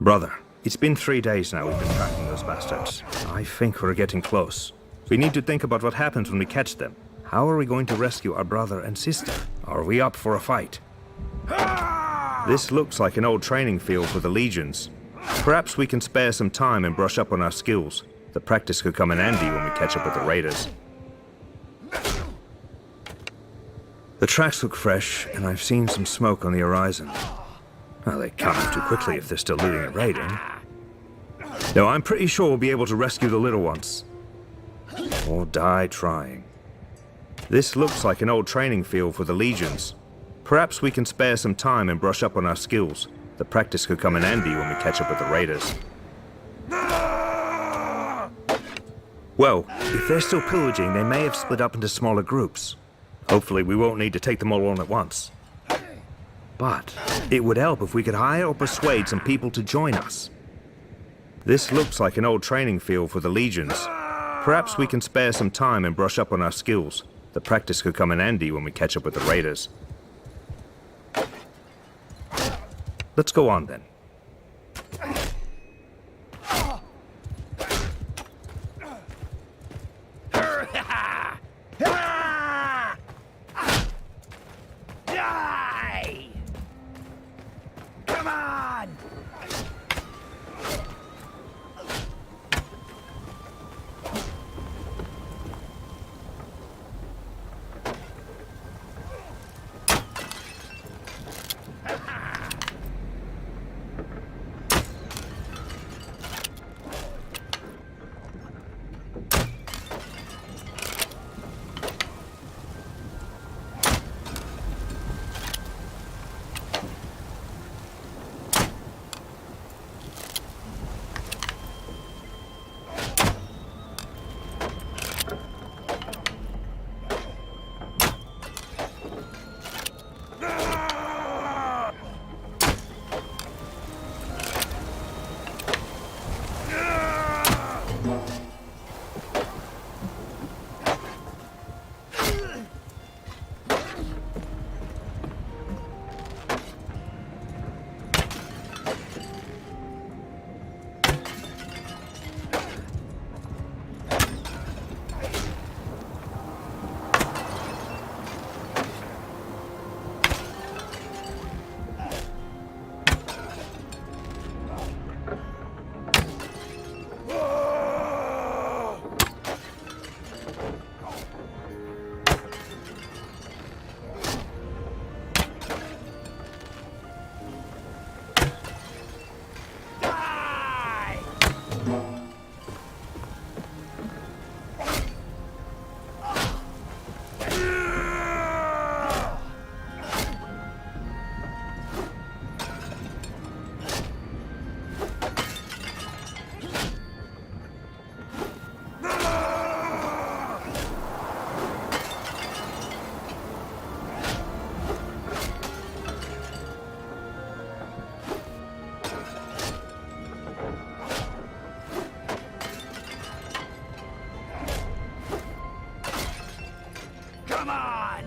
Brother, it's been 3 days now we've been tracking those bastards. I think we're getting close. We need to think about what happens when we catch them. How are we going to rescue our brother and sister? Are we up for a fight? This looks like an old training field for the legions. Perhaps we can spare some time and brush up on our skills. The practice could come in handy when we catch up with the raiders. The tracks look fresh, and I've seen some smoke on the horizon. Well, they can't move too quickly if they're still looting and raiding. No, I'm pretty sure we'll be able to rescue the little ones. Or die trying. This looks like an old training field for the legions. Perhaps we can spare some time and brush up on our skills. The practice could come in handy when we catch up with the raiders. Well, if they're still pillaging, they may have split up into smaller groups. Hopefully we won't need to take them all on at once. But it would help if we could hire or persuade some people to join us. This looks like an old training field for the legions. Perhaps we can spare some time and brush up on our skills. The practice could come in handy when we catch up with the raiders. Let's go on then. Come on! Come on!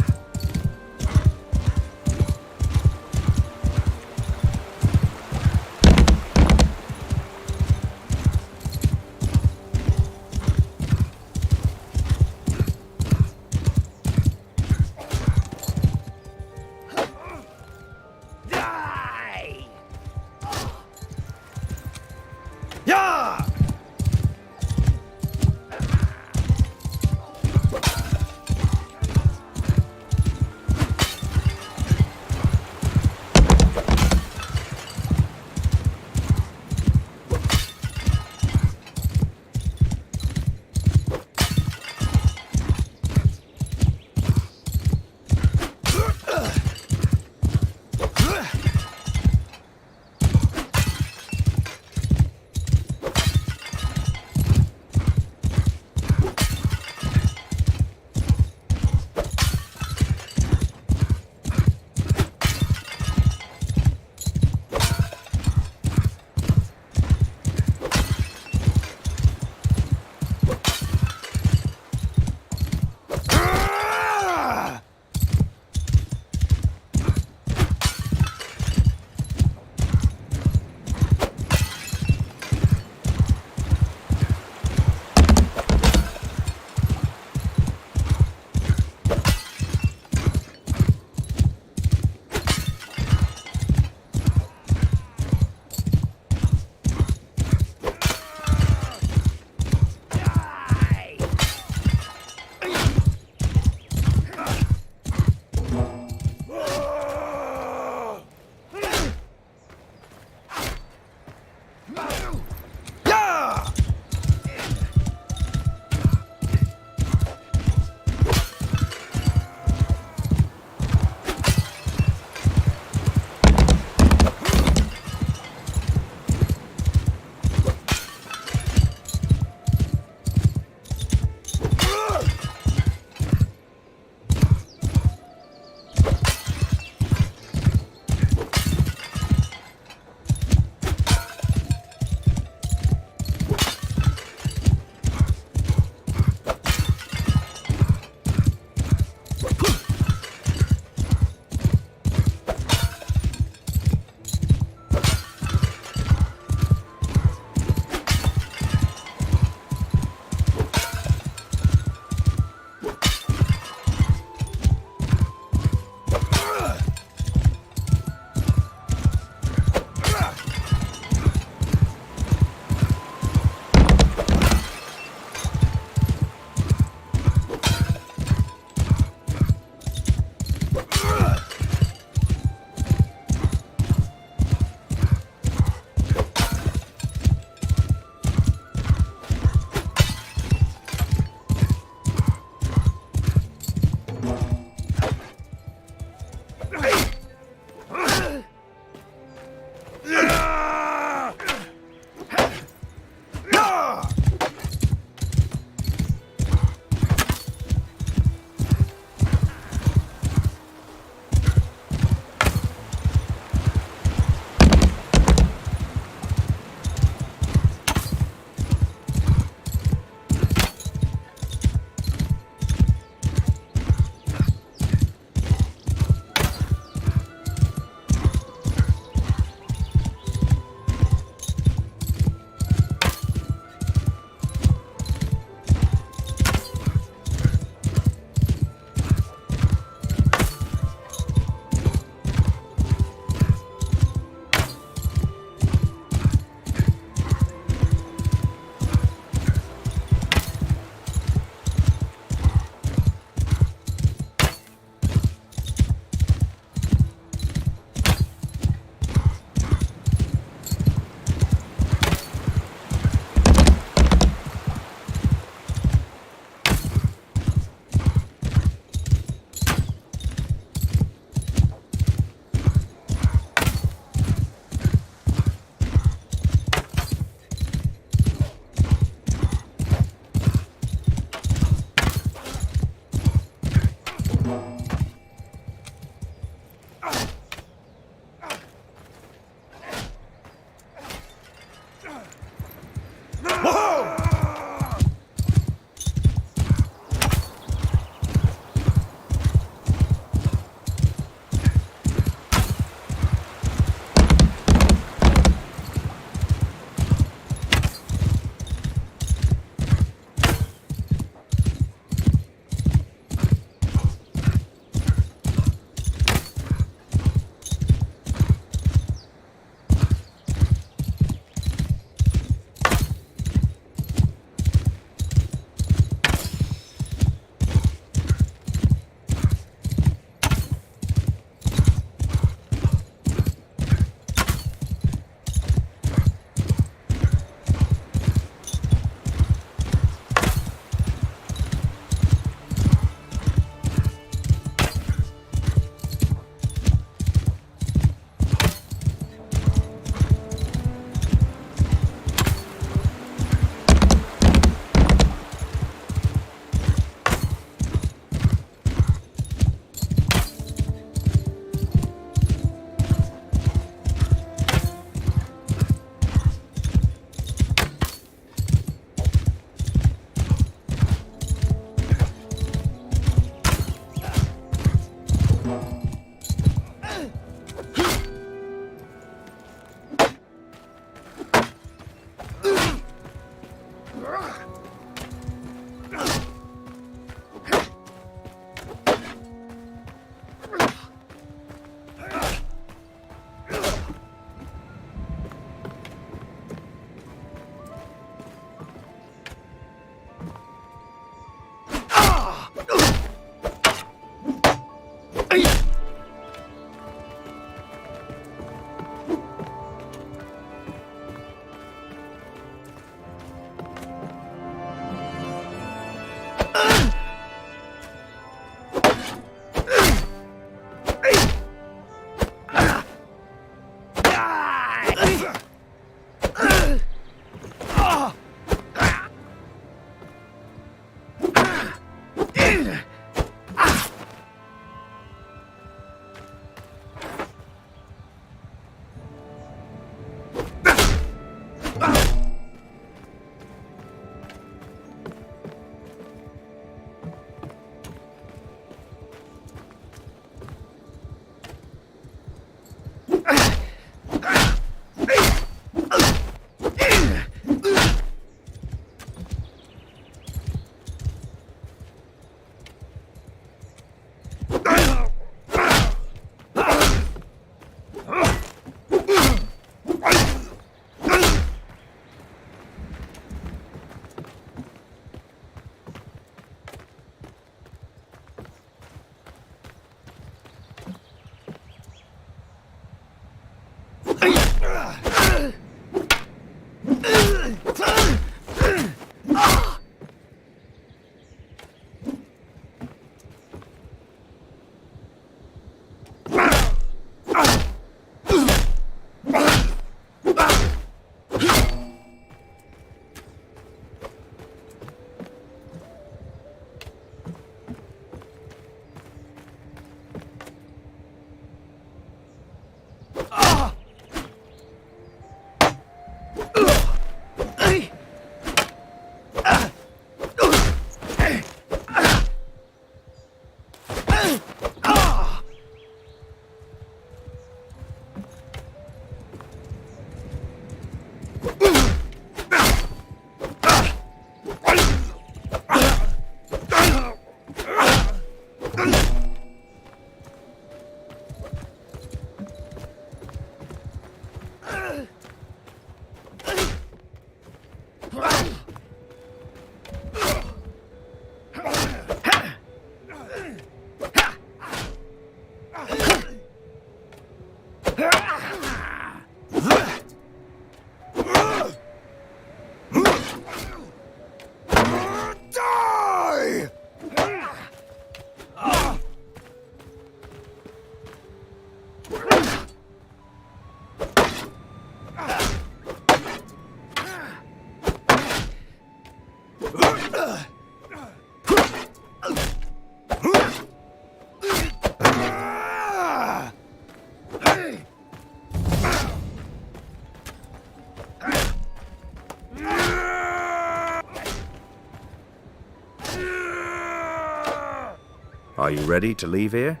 Are you ready to leave here?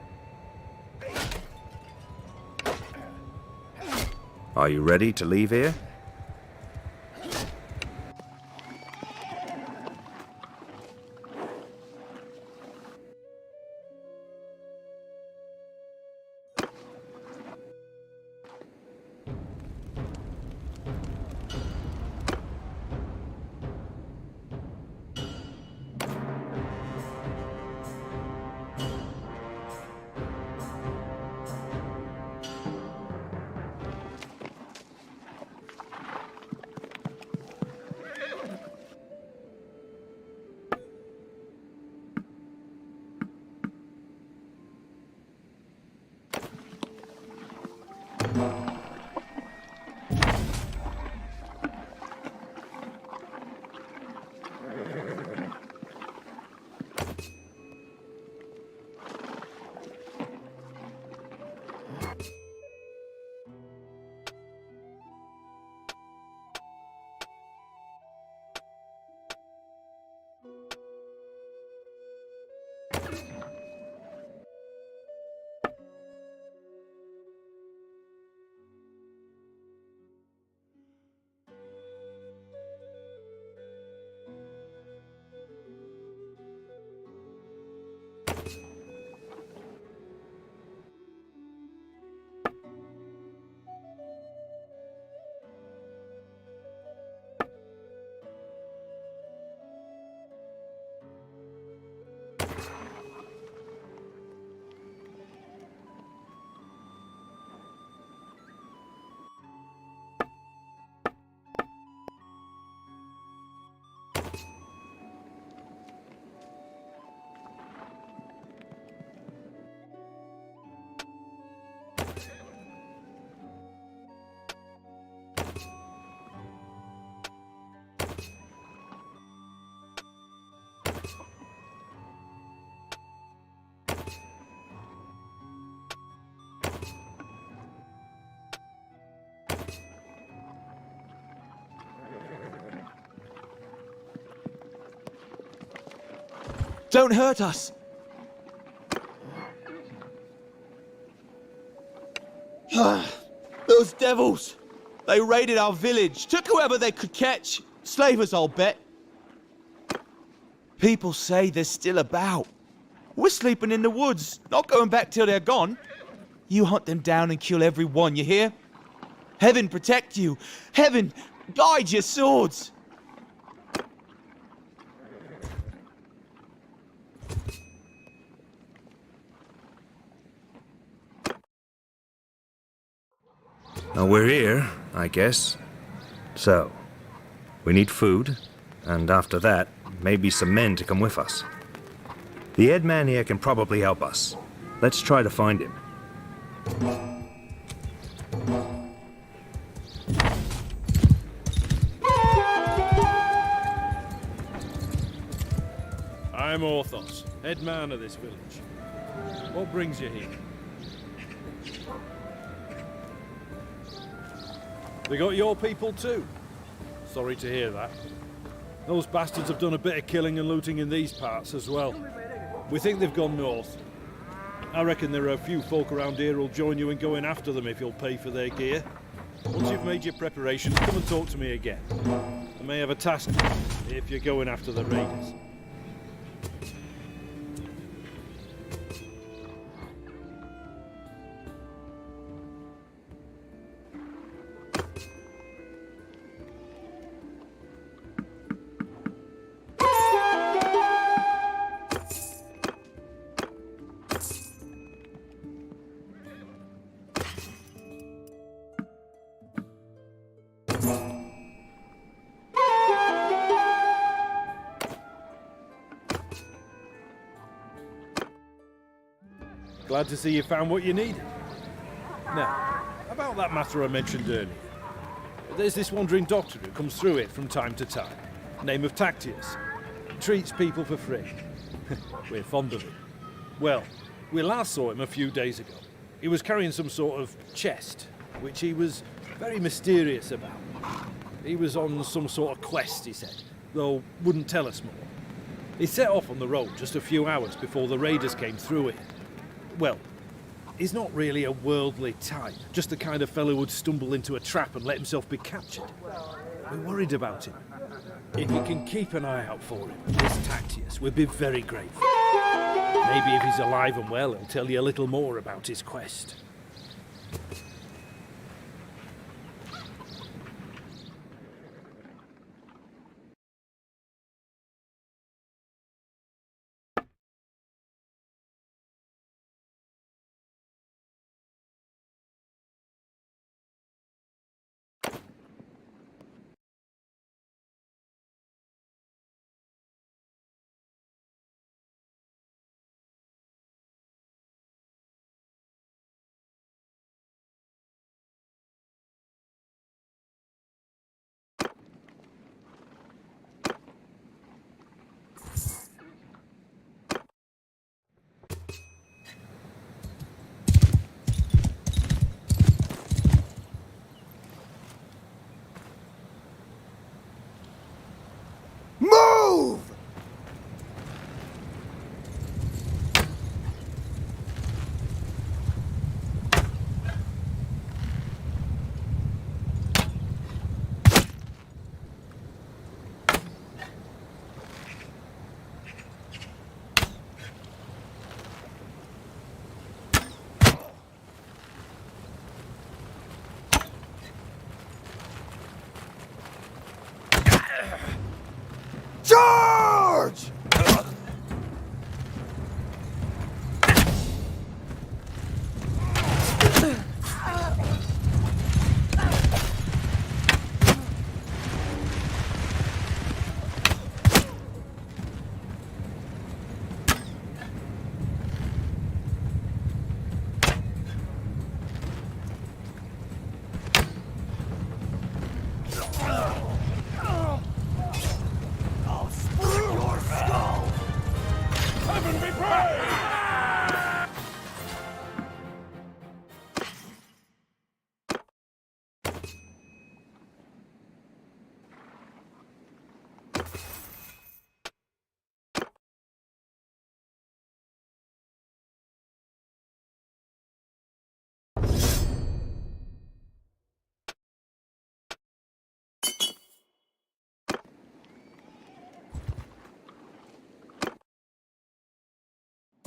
Are you ready to leave here? Don't hurt us! Those devils! They raided our village, took whoever they could catch. Slavers, I'll bet. People say they're still about. We're sleeping in the woods, not going back till they're gone. You hunt them down and kill every one, you hear? Heaven protect you! Heaven guide your swords! Well, we're here, I guess. So, we need food, and after that, maybe some men to come with us. The head man here can probably help us. Let's try to find him. I'm Orthos, head man of this village. What brings you here? They got your people too? Sorry to hear that. Those bastards have done a bit of killing and looting in these parts as well. We think they've gone north. I reckon there are a few folk around here who'll join you in going after them if you'll pay for their gear. Once you've made your preparations, come and talk to me again. I may have a task if you're going after the raiders. Glad to see you found what you needed. Now, about that matter I mentioned earlier. There's this wandering doctor who comes through it from time to time. Name of Tactius. Treats people for free. We're fond of him. Well, we last saw him a few days ago. He was carrying some sort of chest, which he was very mysterious about. He was on some sort of quest, he said, though wouldn't tell us more. He set off on the road just a few hours before the raiders came through it. Well, he's not really a worldly type, just the kind of fellow who'd stumble into a trap and let himself be captured. We're worried about him. If you can keep an eye out for him, Miss Tactius, we'd be very grateful. Maybe if he's alive and well, he'll tell you a little more about his quest. Move! Charge!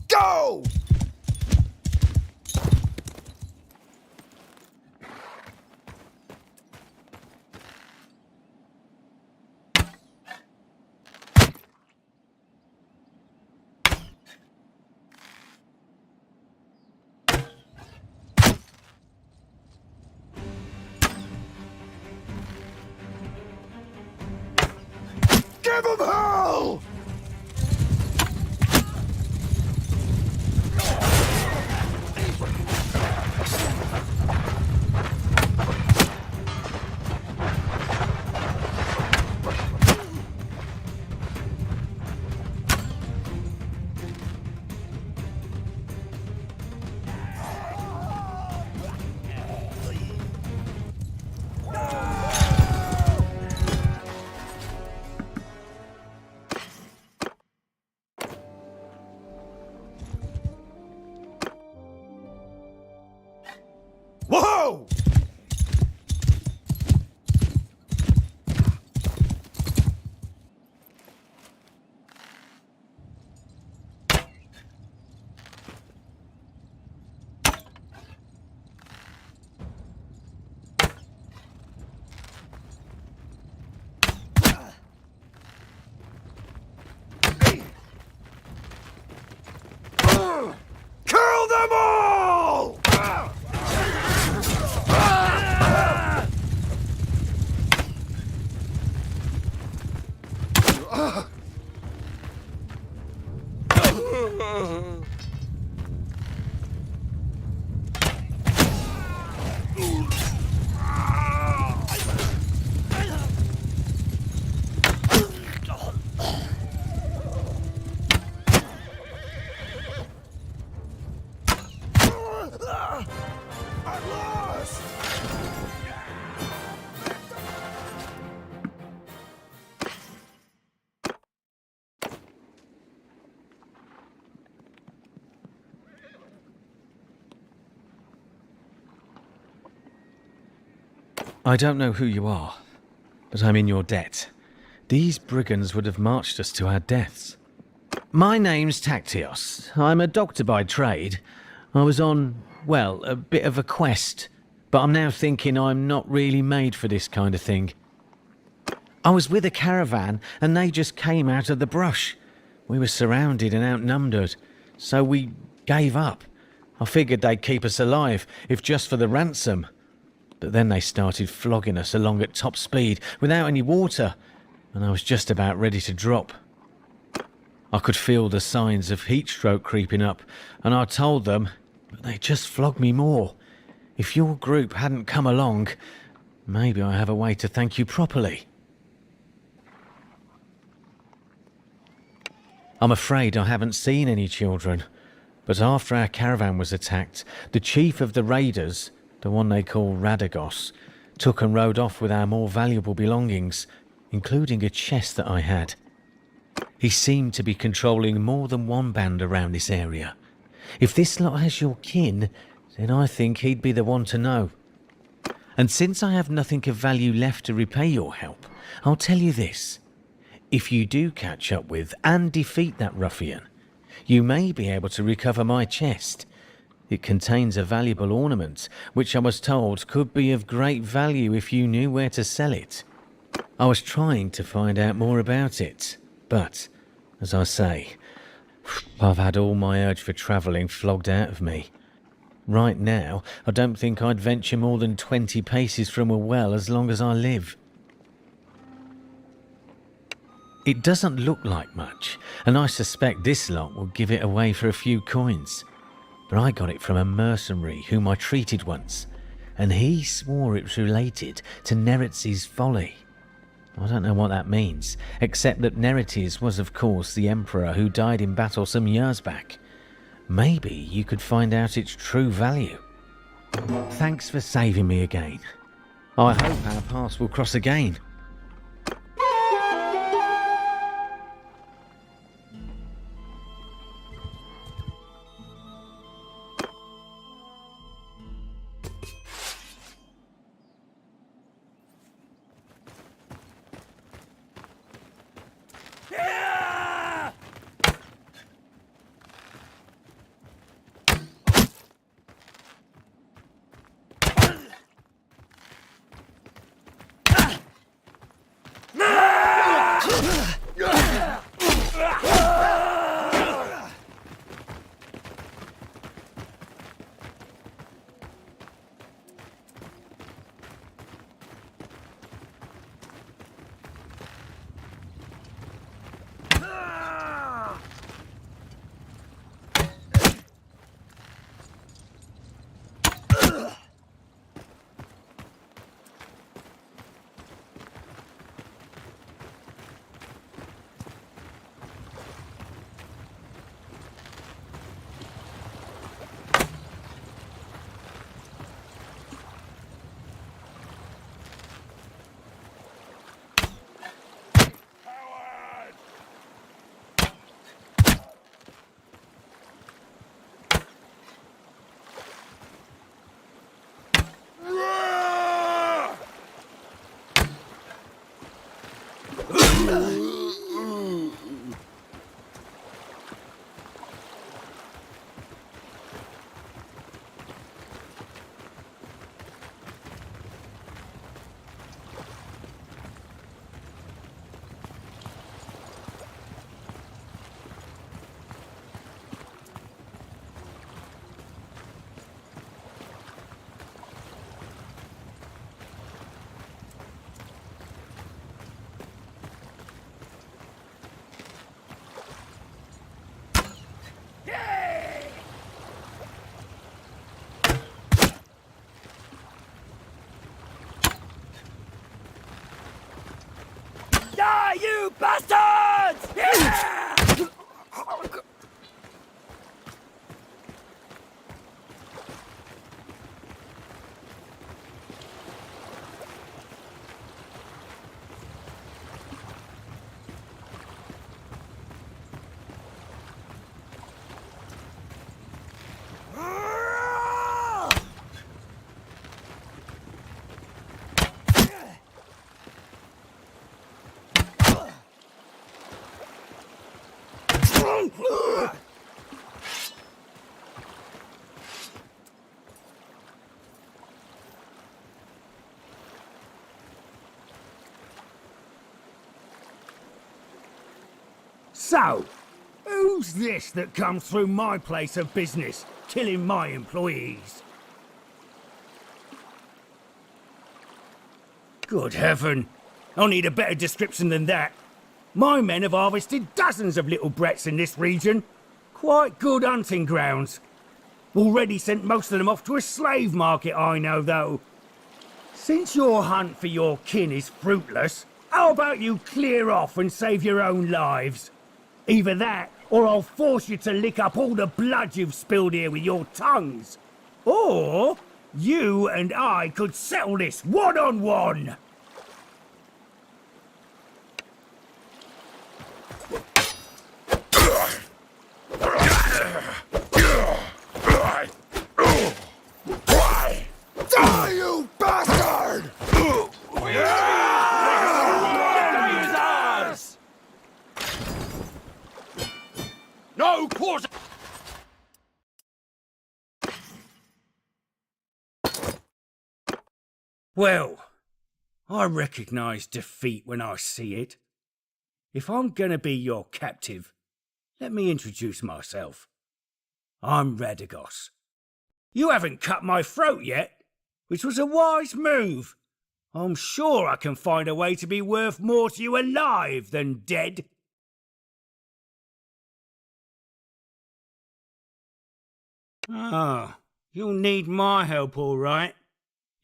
Go! Give him hell! Whoa! Kill them all! I'm lost! I don't know who you are, but I'm in your debt. These brigands would have marched us to our deaths. My name's Tactios. I'm a doctor by trade. I was on, well, a bit of a quest, but I'm now thinking I'm not really made for this kind of thing. I was with a caravan and they just came out of the brush. We were surrounded and outnumbered, so we gave up. I figured they'd keep us alive, if just for the ransom. But then they started flogging us along at top speed without any water, and I was just about ready to drop. I could feel the signs of heat stroke creeping up, and I told them, but they just flogged me more. If your group hadn't come along, maybe I have a way to thank you properly. I'm afraid I haven't seen any children, but after our caravan was attacked, the chief of the raiders, the one they call Radagos, took and rode off with our more valuable belongings, including a chest that I had. He seemed to be controlling more than one band around this area. If this lot has your kin, then I think he'd be the one to know. And since I have nothing of value left to repay your help, I'll tell you this. If you do catch up with and defeat that ruffian, you may be able to recover my chest. It contains a valuable ornament, which I was told could be of great value if you knew where to sell it. I was trying to find out more about it, but, as I say, I've had all my urge for travelling flogged out of me. Right now, I don't think I'd venture more than 20 paces from a well as long as I live. It doesn't look like much, and I suspect this lot will give it away for a few coins. But I got it from a mercenary whom I treated once, and he swore it was related to Neretz's folly. I don't know what that means, except that Neretes was of course the emperor who died in battle some years back. Maybe you could find out its true value. Thanks for saving me again. I hope our paths will cross again. Die, you bastards! Yeah! So, who's this that comes through my place of business, killing my employees? Good heaven, I'll need a better description than that. My men have harvested dozens of little brats in this region. Quite good hunting grounds. Already sent most of them off to a slave market, I know, though. Since your hunt for your kin is fruitless, how about you clear off and save your own lives? Either that, or I'll force you to lick up all the blood you've spilled here with your tongues. Or you and I could settle this one-on-one. Die, you bastard! No quarter! Well, I recognize defeat when I see it. If I'm gonna be your captive, let me introduce myself. I'm Radagos. You haven't cut my throat yet, which was a wise move. I'm sure I can find a way to be worth more to you alive than dead. Ah, you'll need my help, all right,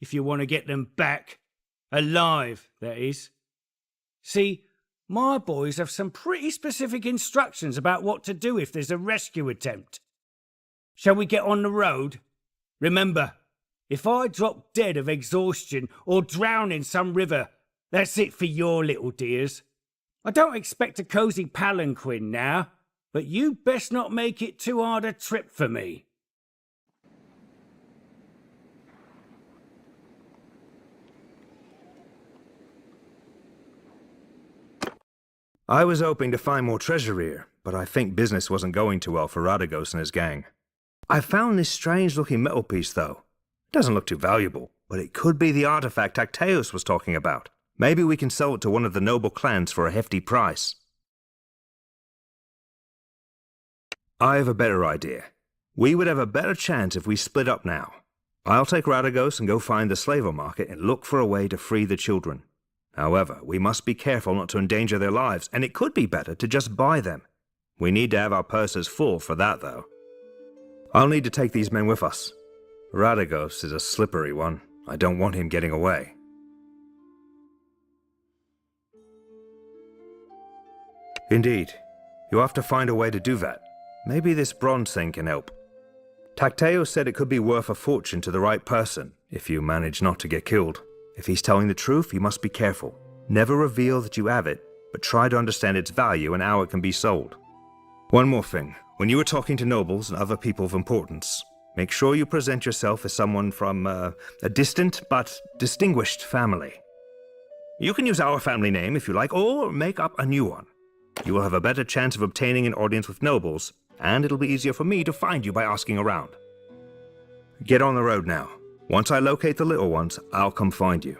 if you want to get them back. Alive, that is. See, my boys have some pretty specific instructions about what to do if there's a rescue attempt. Shall we get on the road? Remember, if I drop dead of exhaustion or drown in some river, that's it for your little dears. I don't expect a cosy palanquin now, but you best not make it too hard a trip for me. I was hoping to find more treasure here, but I think business wasn't going too well for Radagos and his gang. I found this strange-looking metal piece, though. It doesn't look too valuable, but it could be the artifact Tacteus was talking about. Maybe we can sell it to one of the noble clans for a hefty price. I have a better idea. We would have a better chance if we split up now. I'll take Radagos and go find the slaver market and look for a way to free the children. However, we must be careful not to endanger their lives, and it could be better to just buy them. We need to have our purses full for that, though. I'll need to take these men with us. Radagos is a slippery one. I don't want him getting away. Indeed. You'll have to find a way to do that. Maybe this bronze thing can help. Tacteus said it could be worth a fortune to the right person, if you manage not to get killed. If he's telling the truth, you must be careful. Never reveal that you have it, but try to understand its value and how it can be sold. One more thing. When you are talking to nobles and other people of importance, make sure you present yourself as someone from a distant but distinguished family. You can use our family name if you like, or make up a new one. You will have a better chance of obtaining an audience with nobles, and it'll be easier for me to find you by asking around. Get on the road now. Once I locate the little ones, I'll come find you.